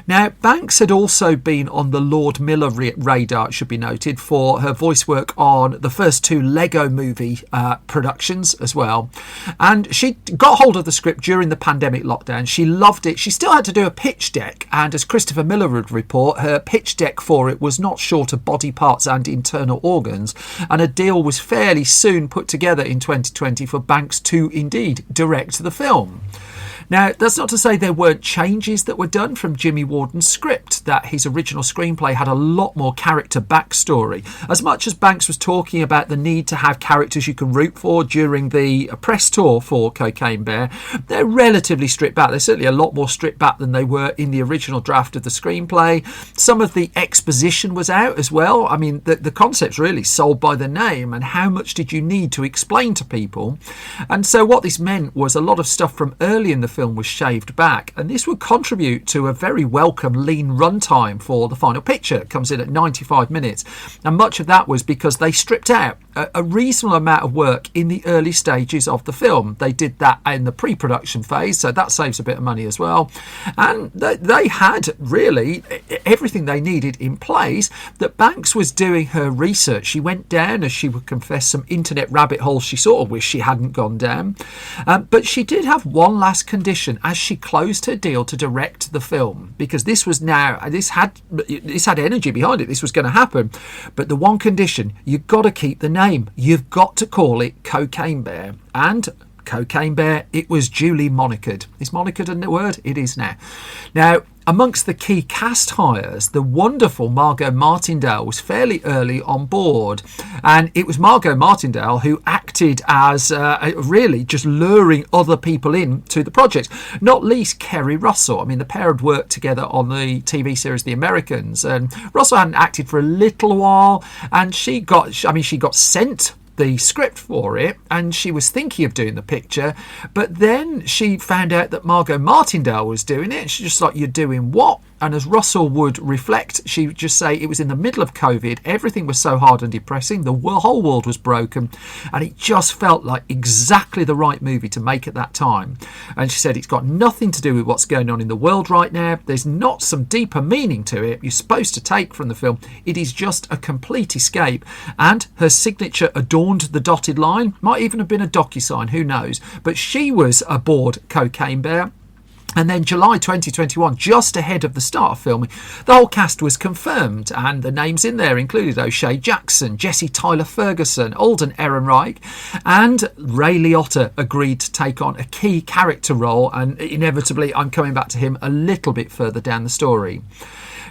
Now, Banks had also been on the Lord Miller radar, it should be noted, for her voice work on the first two Lego movie productions as well. And she got hold of the script during the pandemic lockdown. She loved it. She still had to do a pitch deck, and as Christopher Miller would report, her pitch deck for it was not short of body parts and internal organs, and a deal was fairly soon put together in 2020 for Banks to indeed direct the film. Now, that's not to say there weren't changes that were done from Jimmy Warden's script, that his original screenplay had a lot more character backstory. As much as Banks was talking about the need to have characters you can root for during the press tour for Cocaine Bear, they're relatively stripped back. They're certainly a lot more stripped back than they were in the original draft of the screenplay. Some of the exposition was out as well. I mean, the concept's really sold by the name, and how much did you need to explain to people? And so what this meant was a lot of stuff from early in the film was shaved back, and this would contribute to a very welcome lean runtime for the final picture. It comes in at 95 minutes, and much of that was because they stripped out a reasonable amount of work in the early stages of the film. They did that in the pre-production phase, so that saves a bit of money as well, and they had really everything they needed in place. That Banks was doing her research. She went down, as she would confess, some internet rabbit holes she sort of wished she hadn't gone down, but she did have one last condition as she closed her deal to direct the film, because this had energy behind it. This was going to happen, but the one condition: you've got to keep the name. You've got to call it Cocaine Bear. And Cocaine Bear, it was duly monikered. Is monikered a word? It is now. Now, amongst the key cast hires, the wonderful Margot Martindale was fairly early on board, and it was Margot Martindale who acted as really just luring other people in to the project, not least Kerry Russell. I mean, the pair had worked together on the TV series The Americans, and Russell hadn't acted for a little while, and she got sent the script for it, and she was thinking of doing the picture, but then she found out that Margot Martindale was doing it, and she's just like, you're doing what? And as Russell would reflect, she would just say it was in the middle of COVID, everything was so hard and depressing, the whole world was broken, and it just felt like exactly the right movie to make at that time. And she said it's got nothing to do with what's going on in the world right now. There's not some deeper meaning to it you're supposed to take from the film. It is just a complete escape. And her signature adorned the dotted line. Might even have been a DocuSign, who knows. But she was aboard Cocaine Bear. And then July 2021, just ahead of the start of filming, the whole cast was confirmed, and the names in there included O'Shea Jackson, Jesse Tyler Ferguson, Alden Ehrenreich, and Ray Liotta agreed to take on a key character role, and inevitably I'm coming back to him a little bit further down the story.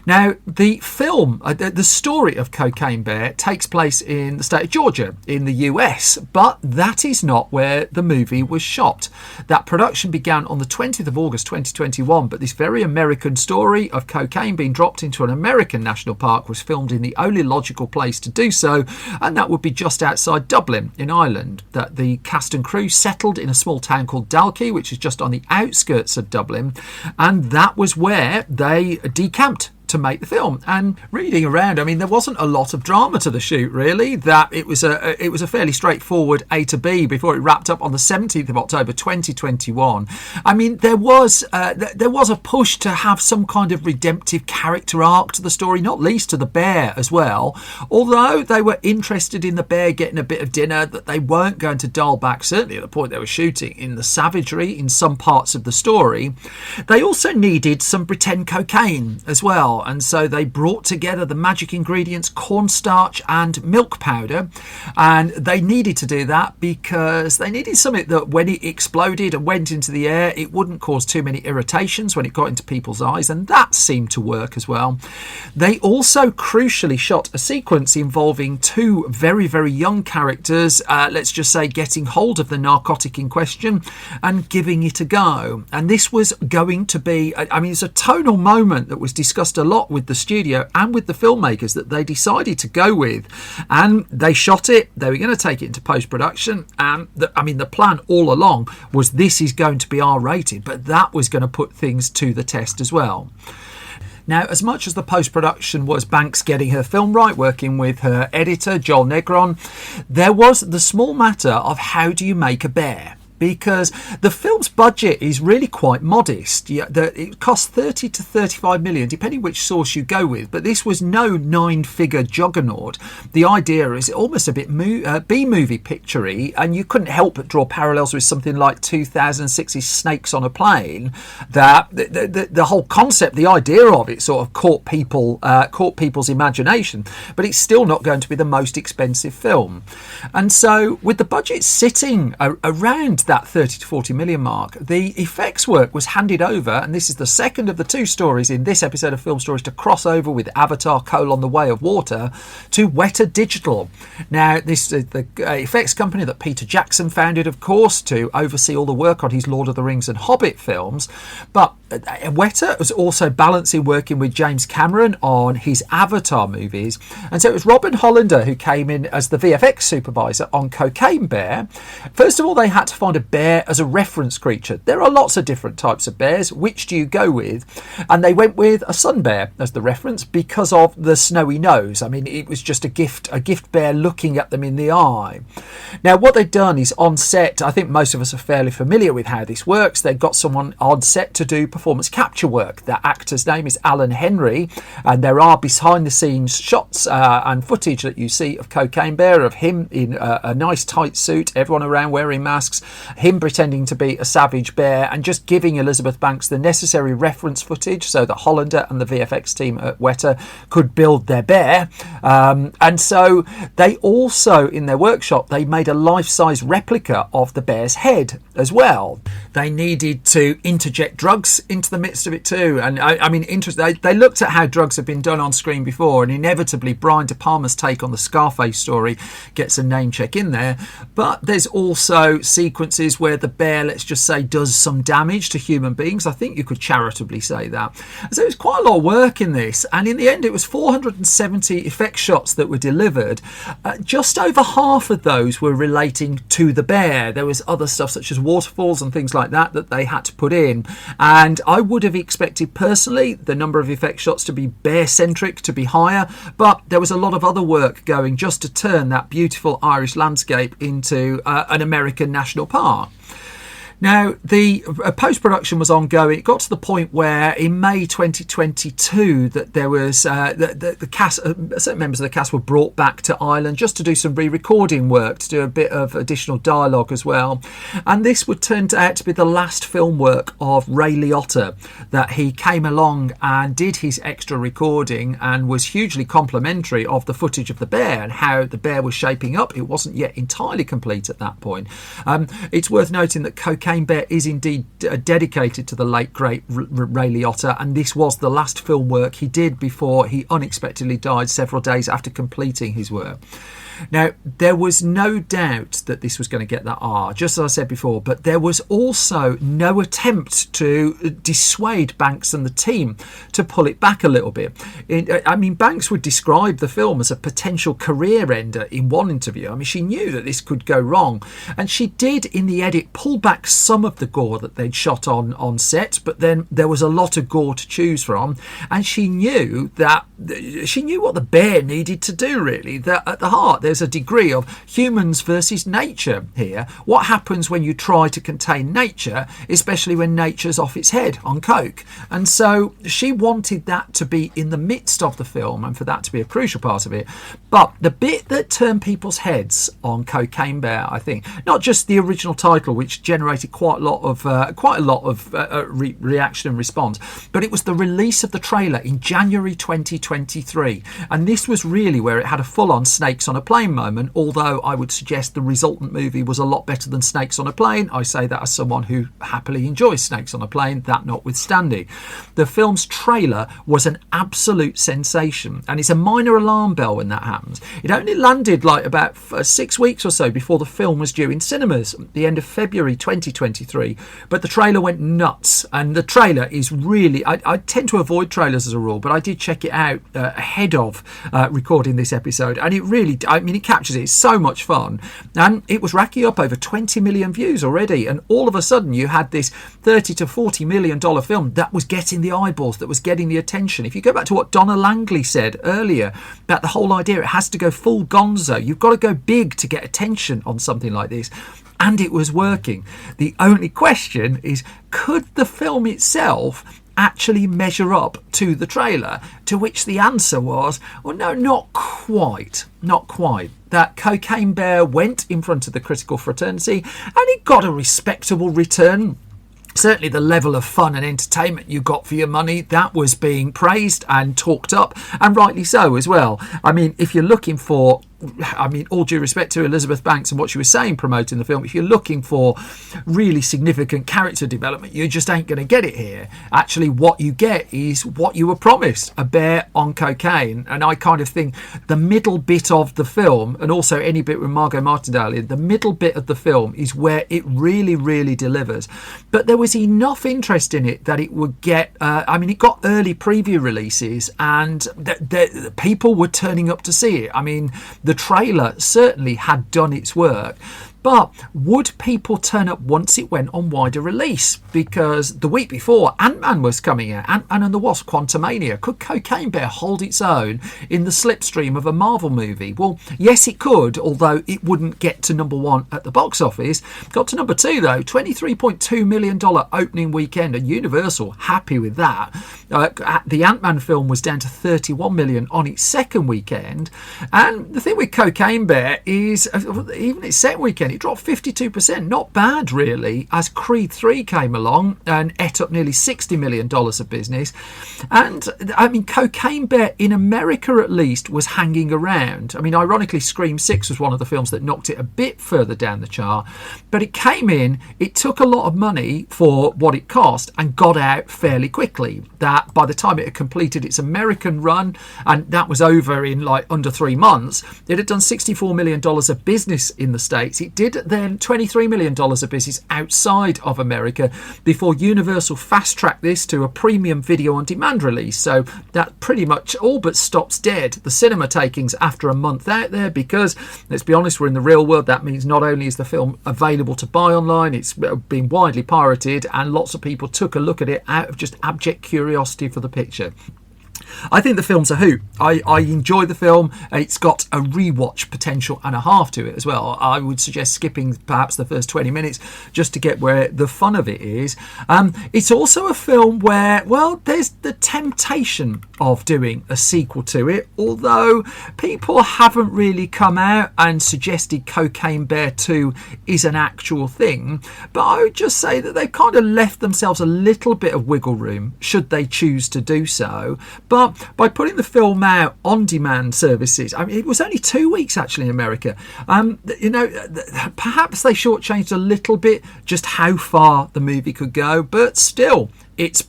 Now, the film, the story of Cocaine Bear takes place in the state of Georgia in the US, but that is not where the movie was shot. That production began on the 20th of August 2021, but this very American story of cocaine being dropped into an American national park was filmed in the only logical place to do so, and that would be just outside Dublin in Ireland. That the cast and crew settled in a small town called Dalkey, which is just on the outskirts of Dublin, and that was where they decamped to make the film. And reading around, I mean, there wasn't a lot of drama to the shoot, really. That it was a fairly straightforward A to B before it wrapped up on the 17th of October 2021. I mean, there was a push to have some kind of redemptive character arc to the story, not least to the bear as well. Although they were interested in the bear getting a bit of dinner, that they weren't going to dial back, certainly at the point they were shooting, in the savagery in some parts of the story. They also needed some pretend cocaine as well. And so they brought together the magic ingredients cornstarch and milk powder, and they needed to do that because they needed something that when it exploded and went into the air, it wouldn't cause too many irritations when it got into people's eyes, and that seemed to work as well. They also crucially shot a sequence involving two very, very young characters, let's just say getting hold of the narcotic in question and giving it a go. And this was going to be, I mean, it's a tonal moment that was discussed a lot with the studio and with the filmmakers that they decided to go with, and they shot it. They were going to take it into post-production, and the plan all along was this is going to be R-rated, but that was going to put things to the test as well. Now, as much as the post-production was Banks getting her film right, working with her editor, Joel Negron, there was the small matter of how do you make a bear? Because the film's budget is really quite modest. It cost 30 to 35 million, depending which source you go with. But this was no 9-figure juggernaut. The idea is almost a bit B-movie picture-y, and you couldn't help but draw parallels with something like 2006's Snakes on a Plane. That the whole concept, the idea of it, sort of caught people's imagination. But it's still not going to be the most expensive film. And so, with the budget sitting around that 30 to 40 million mark, the effects work was handed over, and this is the second of the two stories in this episode of Film Stories to cross over with Avatar: The Way of Water, to Weta Digital. Now, this is the effects company that Peter Jackson founded, of course, to oversee all the work on his Lord of the Rings and Hobbit films, but Weta was also balancing working with James Cameron on his Avatar movies, and so it was Robin Hollander who came in as the VFX supervisor on Cocaine Bear. First of all, they had to find a bear as a reference creature. There are lots of different types of bears. Which do you go with? And they went with a sun bear as the reference because of the snowy nose. I mean, it was just a gift bear looking at them in the eye. Now, what they've done is on set, I think most of us are fairly familiar with how this works. They've got someone on set to do performance capture work. The actor's name is Alan Henry, and there are behind the scenes shots and footage that you see of Cocaine Bear, of him in a nice tight suit, everyone around wearing masks, him pretending to be a savage bear, and just giving Elizabeth Banks the necessary reference footage so that Hollander and the VFX team at Weta could build their bear. And so they also, in their workshop, they made a life-size replica of the bear's head as well. They needed to interject drugs into the midst of it too, and I mean, they looked at how drugs have been done on screen before, and inevitably Brian De Palma's take on the Scarface story gets a name check in there. But there's also sequences where the bear, let's just say, does some damage to human beings. I think you could charitably say that. So it was quite a lot of work in this, and in the end it was 470 effect shots that were delivered. Just over half of those were relating to the bear. There was other stuff such as waterfalls and things like that they had to put in, and I would have expected personally the number of effect shots to be bear centric, to be higher, but there was a lot of other work going just to turn that beautiful Irish landscape into an American national park. Now, the post-production was ongoing. It got to the point where in May 2022 that there was the cast, certain members of the cast were brought back to Ireland just to do some re-recording work, to do a bit of additional dialogue as well. And this would turn out to be the last film work of Ray Liotta, that he came along and did his extra recording and was hugely complimentary of the footage of the bear and how the bear was shaping up. It wasn't yet entirely complete at that point. It's worth noting that Cocaine Cocaine Bear is indeed dedicated to the late, great Ray Liotta, and this was the last film work he did before he unexpectedly died several days after completing his work. Now, there was no doubt that this was going to get that R, just as I said before, but there was also no attempt to dissuade Banks and the team to pull it back a little bit. I mean, Banks would describe the film as a potential career ender in one interview. I mean, she knew that this could go wrong, and she did, in the edit, pull back some of the gore that they'd shot on set, but then there was a lot of gore to choose from, and she knew what the bear needed to do, really, that at the heart there's a degree of humans versus nature here. What happens when you try to contain nature, especially when nature's off its head on coke? And so she wanted that to be in the midst of the film and for that to be a crucial part of it. But the bit that turned people's heads on Cocaine Bear, I think, not just the original title, which generated quite a lot of reaction and response, but it was the release of the trailer in January 2023, and this was really where it had a full-on Snakes on a Plane moment, although I would suggest the resultant movie was a lot better than Snakes on a Plane. I say that as someone who happily enjoys Snakes on a Plane, that notwithstanding. The film's trailer was an absolute sensation, and it's a minor alarm bell when that happens. It only landed like about 6 weeks or so before the film was due in cinemas at the end of February 2023, but the trailer went nuts, and the trailer is really, I tend to avoid trailers as a rule, but I did check it out ahead of recording this episode, and it really, I mean, it captures it. It's so much fun, and it was racking up over 20 million views already, and all of a sudden you had this $30 to $40 million film that was getting the eyeballs, that was getting the attention. If you go back to what Donna Langley said earlier about the whole idea, it has to go full gonzo, you've got to go big to get attention on something like this, and it was working. The only question is, could the film itself actually measure up to the trailer? To which the answer was, well, no, not quite. That Cocaine Bear went in front of the critical fraternity and it got a respectable return. Certainly the level of fun and entertainment you got for your money, that was being praised and talked up, and rightly so as well. I mean, if you're looking for, I mean, all due respect to Elizabeth Banks and what she was saying promoting the film, if you're looking for really significant character development, you just ain't going to get it here. Actually, what you get is what you were promised, a bear on cocaine. And I kind of think the middle bit of the film, and also any bit with Margot Martindale in, the middle bit of the film is where it really, really delivers. But there was enough interest in it that it would get, it got early preview releases, and the people were turning up to see it. I mean, the trailer certainly had done its work. But would people turn up once it went on wider release? Because the week before, Ant-Man was coming out, Ant-Man and the Wasp: Quantumania. Could Cocaine Bear hold its own in the slipstream of a Marvel movie? Well, yes, it could, although it wouldn't get to number one at the box office. Got to number two, though, $23.2 million opening weekend, and Universal happy with that. The Ant-Man film was down to $31 million on its second weekend. And the thing with Cocaine Bear is, even its second weekend, it dropped 52%. Not bad, really, as Creed 3 came along and ate up nearly $60 million of business. And, I mean, Cocaine Bear, in America at least, was hanging around. I mean, ironically, Scream 6 was one of the films that knocked it a bit further down the chart. But it came in, it took a lot of money for what it cost and got out fairly quickly. That by the time it had completed its American run, and that was over in like under 3 months, it had done $64 million of business in the States. It did then $23 million of business outside of America before Universal fast-tracked this to a premium video-on-demand release. So that pretty much all but stops dead the cinema takings after a month out there, because, let's be honest, we're in the real world. That means not only is the film available to buy online, it's been widely pirated, and lots of people took a look at it out of just abject curiosity for the picture. I think the film's a hoot. I enjoy the film. It's got a rewatch potential and a half to it as well. I would suggest skipping perhaps the first 20 minutes just to get where the fun of it is. It's also a film where, well, there's the temptation of doing a sequel to it, although people haven't really come out and suggested Cocaine Bear 2 is an actual thing. But I would just say that they've kind of left themselves a little bit of wiggle room should they choose to do so. But But by putting the film out on demand services, I mean, it was only 2 weeks actually in America. Perhaps they shortchanged a little bit just how far the movie could go, but still. It's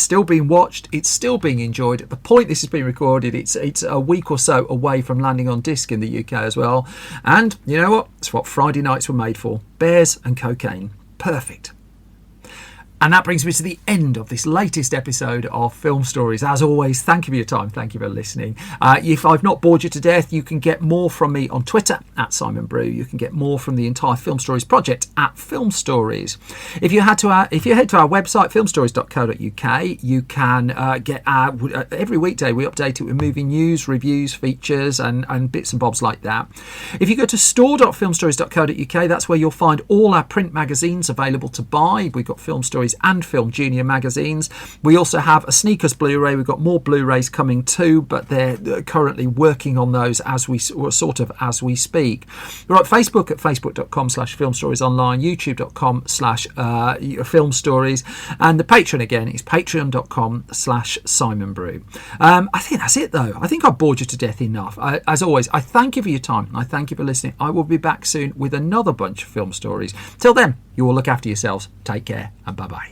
still being watched. It's still being enjoyed. At the point this has been recorded, it's a week or so away from landing on disc in the UK as well. And you know what? It's what Friday nights were made for. Bears and cocaine. Perfect. And that brings me to the end of this latest episode of Film Stories. As always, thank you for your time. Thank you for listening. If I've not bored you to death, you can get more from me on Twitter at Simon Brew. You can get more from the entire Film Stories project at Film Stories. If you head to our website, filmstories.co.uk, you can get every weekday we update it with movie news, reviews, features, and bits and bobs like that. If you go to store.filmstories.co.uk, that's where you'll find all our print magazines available to buy. We've got Film Stories and Film Junior magazines. We also have a Sneakers Blu-ray. We've got more Blu-rays coming too, but they're currently working on those as we speak. We're at Facebook at facebook.com/filmstoriesonline, youtube.com/filmstories, and the Patreon again is patreon.com/simonbrew. I think that's it though. I think I've bored you to death enough. As always, I thank you for your time. I thank you for listening. I will be back soon with another bunch of film stories. Till then, you all look after yourselves. Take care and bye-bye.